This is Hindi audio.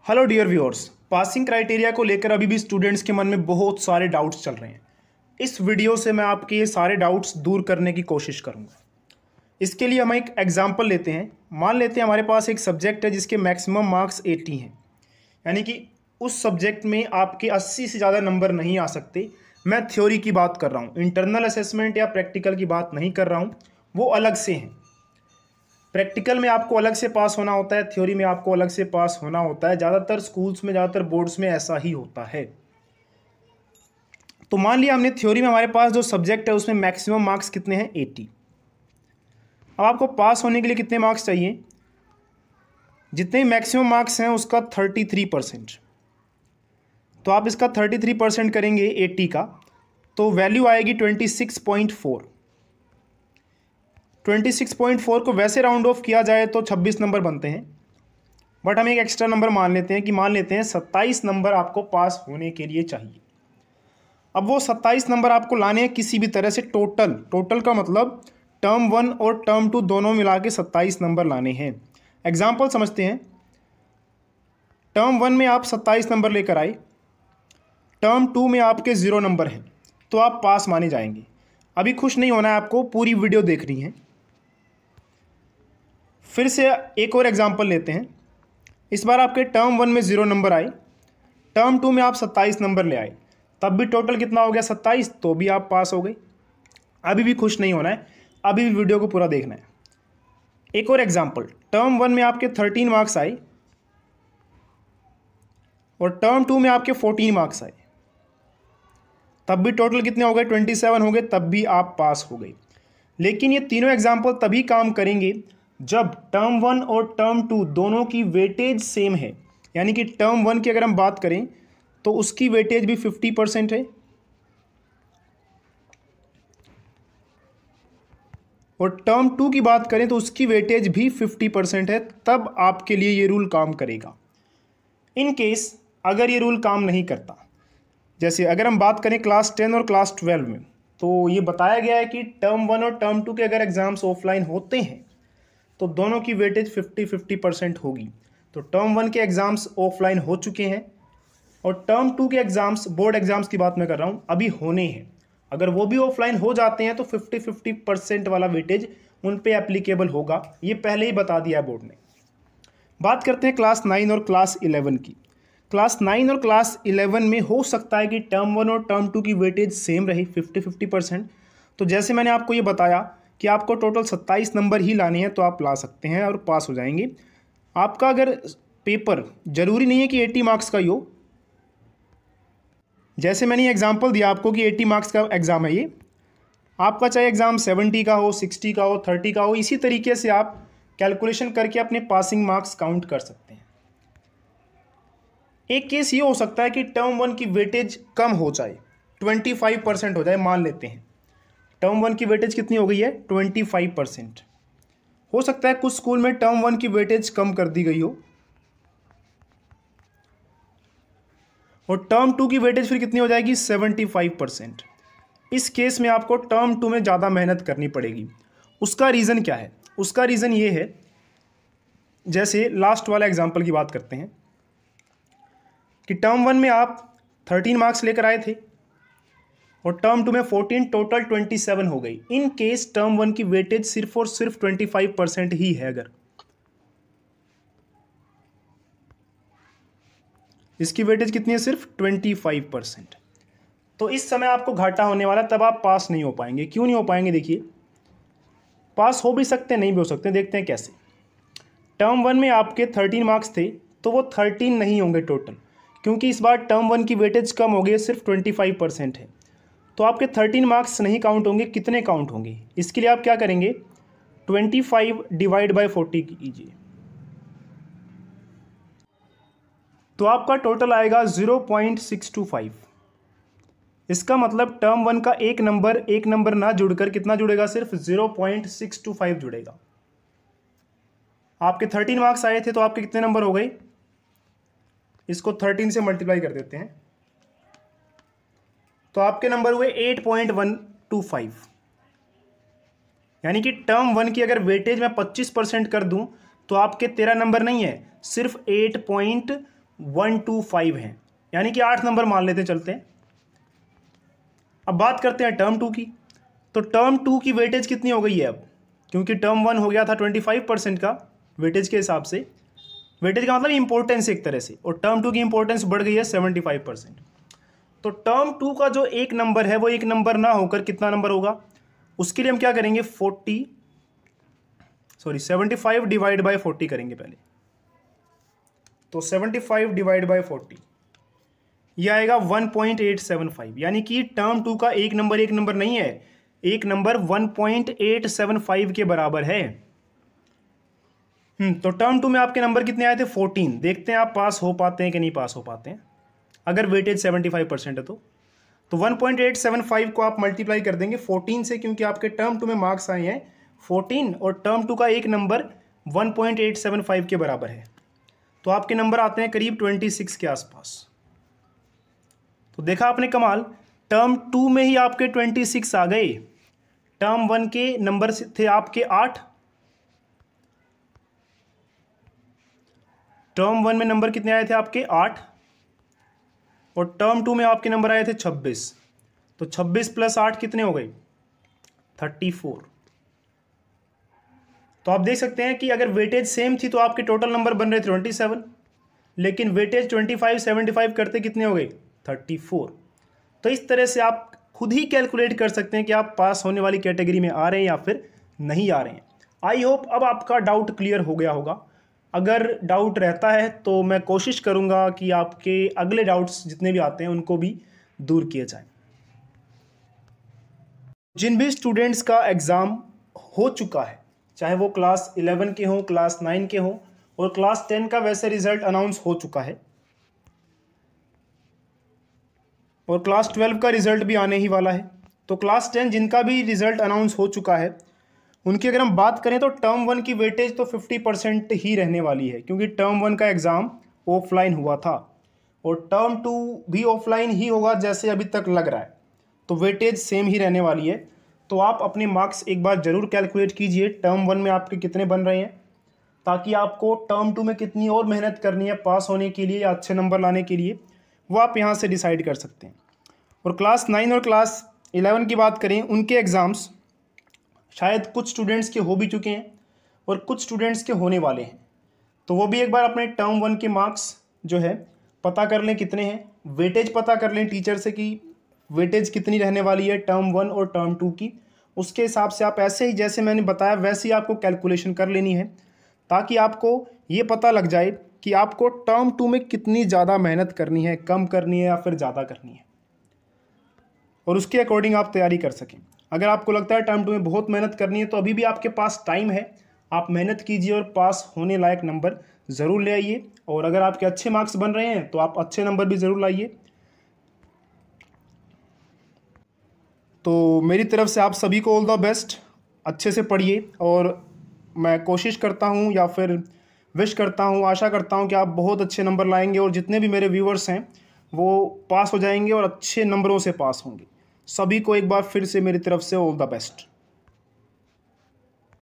Hello dear viewers, passing criteria को लेकर अभी भी स्टूडेंट्स के मन में बहुत सारे डाउट्स चल रहे हैं। इस वीडियो से मैं आपके ये सारे डाउट्स दूर करने की कोशिश करूंगा। इसके लिए हम एक एग्जांपल लेते हैं। मान लेते हैं हमारे पास एक सब्जेक्ट है जिसके मैक्सिमम मार्क्स 80 हैं, यानी कि उस सब्जेक्ट में आपके 80 से ज़्यादा नंबर नहीं आ सकते। मैं थ्योरी की बात कर रहा हूँ, इंटरनल असेसमेंट या प्रैक्टिकल की बात नहीं कर रहा हूँ, वो अलग से हैं। प्रैक्टिकल में आपको अलग से पास होना होता है, थ्योरी में आपको अलग से पास होना होता है। ज़्यादातर स्कूल्स में, ज़्यादातर बोर्ड्स में ऐसा ही होता है। तो मान लिया हमने थ्योरी में हमारे पास जो सब्जेक्ट है उसमें मैक्सिमम मार्क्स कितने हैं, 80। अब आपको पास होने के लिए कितने मार्क्स चाहिए? जितने मैक्सिमम मार्क्स हैं उसका 33%। तो आप इसका 33% करेंगे 80 का, तो वैल्यू आएगी 26.4। 26.4 को वैसे राउंड ऑफ किया जाए तो 26 नंबर बनते हैं, बट हम एक एक्स्ट्रा नंबर मान लेते हैं कि 27 नंबर आपको पास होने के लिए चाहिए। अब वो 27 नंबर आपको लाने हैं किसी भी तरह से। टोटल का मतलब टर्म 1 और टर्म 2 दोनों मिला के 27 नंबर लाने हैं। एग्जाम्पल समझते हैं। टर्म 1 में आप 27 नंबर लेकर आए, टर्म 2 में आपके 0 नंबर हैं, तो आप पास माने जाएंगे। अभी खुश नहीं होना है आपको, पूरी वीडियो देखनी है। फिर से एक और एग्जाम्पल लेते हैं। इस बार आपके टर्म 1 में 0 नंबर आए, टर्म 2 में आप 27 नंबर ले आए, तब भी टोटल कितना हो गया, 27, तो भी आप पास हो गए। अभी भी खुश नहीं होना है, अभी भी वीडियो को पूरा देखना है। एक और एग्जाम्पल, टर्म 1 में आपके 13 मार्क्स आए और टर्म 2 में आपके 14 मार्क्स आए, तब भी टोटल कितने हो गए, 27 हो गए, तब भी आप पास हो गए। लेकिन ये तीनों एग्जाम्पल तभी काम करेंगे जब टर्म 1 और टर्म 2 दोनों की वेटेज सेम है। यानी कि टर्म 1 की अगर हम बात करें तो उसकी वेटेज भी 50% है और टर्म 2 की बात करें तो उसकी वेटेज भी 50% है, तब आपके लिए ये रूल काम करेगा। इन केस अगर ये रूल काम नहीं करता, जैसे अगर हम बात करें क्लास 10 और क्लास 12 में, तो ये बताया गया है कि टर्म 1 और टर्म 2 के अगर एग्जाम्स ऑफलाइन होते हैं तो दोनों की वेटेज 50-50% होगी। तो टर्म 1 के एग्ज़ाम्स ऑफलाइन हो चुके हैं और टर्म 2 के एग्ज़ाम्स, बोर्ड एग्ज़ाम्स की बात मैं कर रहा हूँ, अभी होने हैं। अगर वो भी ऑफलाइन हो जाते हैं तो 50-50% वाला वेटेज उन पे एप्लीकेबल होगा। ये पहले ही बता दिया है बोर्ड ने। बात करते हैं क्लास 9 और क्लास 11 की। क्लास 9 और क्लास 11 में हो सकता है कि टर्म 1 और टर्म 2 की वेटेज सेम रही, 50-50%। तो जैसे मैंने आपको ये बताया कि आपको टोटल 27 नंबर ही लाने हैं, तो आप ला सकते हैं और पास हो जाएंगे। आपका अगर पेपर ज़रूरी नहीं है कि 80 मार्क्स का ही हो। जैसे मैंने एग्जांपल दिया आपको कि 80 मार्क्स का एग्ज़ाम है ये, आपका चाहे एग्ज़ाम 70 का हो, 60 का हो, 30 का हो, इसी तरीके से आप कैलकुलेशन करके अपने पासिंग मार्क्स काउंट कर सकते हैं। एक केस ये हो सकता है कि टर्म 1 की वेटेज कम हो जाए, 25% हो जाए। मान लेते हैं टर्म 1 की वेटेज कितनी हो गई है, 25%। हो सकता है कुछ स्कूल में टर्म 1 की वेटेज कम कर दी गई हो और टर्म 2 की वेटेज फिर कितनी हो जाएगी, 75%। इस केस में आपको टर्म 2 में ज़्यादा मेहनत करनी पड़ेगी। उसका रीज़न क्या है? उसका रीज़न ये है, जैसे लास्ट वाला एग्जाम्पल की बात करते हैं कि टर्म 1 में आप 13 मार्क्स लेकर आए थे और टर्म 2 में 14, टोटल 27 हो गई। इन केस टर्म 1 की वेटेज सिर्फ और सिर्फ 25% ही है। अगर इसकी वेटेज कितनी है, सिर्फ 25%, तो इस समय आपको घाटा होने वाला, तब आप पास नहीं हो पाएंगे। क्यों नहीं हो पाएंगे? देखिए, पास हो भी सकते हैं, नहीं भी हो सकते। देखते हैं कैसे। टर्म 1 में आपके 13 मार्क्स थे, तो वो 13 नहीं होंगे टोटल, क्योंकि इस बार टर्म 1 की वेटेज कम हो गई, सिर्फ 25% है। तो आपके 13 मार्क्स नहीं काउंट होंगे। कितने काउंट होंगे? इसके लिए आप क्या करेंगे, 25 डिवाइड बाय 40 कीजिए, तो आपका टोटल आएगा 0.625। इसका मतलब टर्म 1 का एक नंबर ना जुड़कर कितना जुड़ेगा, सिर्फ 0.625 जुड़ेगा। आपके 13 मार्क्स आए थे तो आपके कितने नंबर हो गए, इसको 13 से मल्टीप्लाई कर देते हैं, तो आपके नंबर हुए 8.125। यानी कि टर्म 1 की अगर वेटेज मैं 25% कर दूं तो आपके 13 नंबर नहीं है, सिर्फ 1 2 5 हैं, यानी कि 8 नंबर मान लेते चलते हैं। अब बात करते हैं टर्म 2 की। तो टर्म 2 की वेटेज कितनी हो गई है अब, क्योंकि टर्म 1 हो गया था 25% का वेटेज के हिसाब से। वेटेज का मतलब इंपॉर्टेंस एक तरह से, और टर्म 2 की इंपॉर्टेंस बढ़ गई है 75%। तो टर्म 2 का जो एक नंबर है वो एक नंबर ना होकर कितना नंबर होगा, उसके लिए हम क्या करेंगे 75 डिवाइड बाय 40 करेंगे पहले। तो 75 डिवाइड बाय 40 ये आएगा 1.875, यानी कि टर्म 2 का एक नंबर नहीं है, एक नंबर 1.875 के बराबर है। तो टर्म 2 में आपके नंबर कितने आए थे 14। देखते हैं आप पास हो पाते हैं कि नहीं पास हो पाते हैं, अगर वेटेज 75% है तो 1.875 को आप मल्टीप्लाई कर देंगे 14 से, क्योंकि आपके टर्म 2 में मार्क्स आए हैं 14 और टर्म 2 का एक नंबर 1.875 के बराबर है। तो आपके नंबर आते हैं करीब 26 के आसपास। तो देखा आपने कमाल, टर्म 2 में ही आपके 26 आ गए। टर्म 1 के नंबर थे आपके 8, टर्म 1 में नंबर कितने आए थे आपके 8, और टर्म 2 में आपके नंबर आए थे 26। तो 26 प्लस 8 कितने हो गए 34। तो आप देख सकते हैं कि अगर वेटेज सेम थी तो आपके टोटल नंबर बन रहे थे 27, लेकिन वेटेज 25 75 करते कितने हो गए 34। तो इस तरह से आप खुद ही कैलकुलेट कर सकते हैं कि आप पास होने वाली कैटेगरी में आ रहे हैं या फिर नहीं आ रहे हैं। आई होप अब आपका डाउट क्लियर हो गया होगा। अगर डाउट रहता है तो मैं कोशिश करूंगा कि आपके अगले डाउट्स जितने भी आते हैं उनको भी दूर किए जाएं। जिन भी स्टूडेंट्स का एग्ज़ाम हो चुका है, चाहे वो क्लास 11 के हों, क्लास 9 के हों, और क्लास 10 का वैसे रिज़ल्ट अनाउंस हो चुका है, और क्लास 12 का रिज़ल्ट भी आने ही वाला है। तो क्लास 10 जिनका भी रिज़ल्ट अनाउंस हो चुका है उनकी अगर हम बात करें तो टर्म 1 की वेटेज तो 50% ही रहने वाली है, क्योंकि टर्म 1 का एग्ज़ाम ऑफलाइन हुआ था और टर्म 2 भी ऑफलाइन ही होगा जैसे अभी तक लग रहा है। तो वेटेज सेम ही रहने वाली है। तो आप अपने मार्क्स एक बार ज़रूर कैलकुलेट कीजिए टर्म 1 में आपके कितने बन रहे हैं, ताकि आपको टर्म 2 में कितनी और मेहनत करनी है पास होने के लिए या अच्छे नंबर लाने के लिए, वो आप यहाँ से डिसाइड कर सकते हैं। और क्लास 9 और क्लास 11 की बात करें, उनके एग्ज़ाम्स शायद कुछ स्टूडेंट्स के हो भी चुके हैं और कुछ स्टूडेंट्स के होने वाले हैं। तो वो भी एक बार अपने टर्म 1 के मार्क्स जो है पता कर लें कितने हैं, वेटेज पता कर लें टीचर से कि वेटेज कितनी रहने वाली है टर्म 1 और टर्म 2 की। उसके हिसाब से आप ऐसे ही जैसे मैंने बताया वैसे ही आपको कैलकुलेशन कर लेनी है, ताकि आपको ये पता लग जाए कि आपको टर्म 2 में कितनी ज़्यादा मेहनत करनी है, कम करनी है या फिर ज़्यादा करनी है, और उसके अकॉर्डिंग आप तैयारी कर सकें। अगर आपको लगता है टर्म 2 में बहुत मेहनत करनी है तो अभी भी आपके पास टाइम है, आप मेहनत कीजिए और पास होने लायक नंबर ज़रूर ले आइए। और अगर आपके अच्छे मार्क्स बन रहे हैं तो आप अच्छे नंबर भी ज़रूर लाइए। तो मेरी तरफ से आप सभी को ऑल द बेस्ट, अच्छे से पढ़िए, और मैं कोशिश करता हूँ या फिर विश करता हूँ, आशा करता हूँ कि आप बहुत अच्छे नंबर लाएंगे और जितने भी मेरे व्यूअर्स हैं वो पास हो जाएंगे और अच्छे नंबरों से पास होंगे। सभी को एक बार फिर से मेरी तरफ से ऑल द बेस्ट।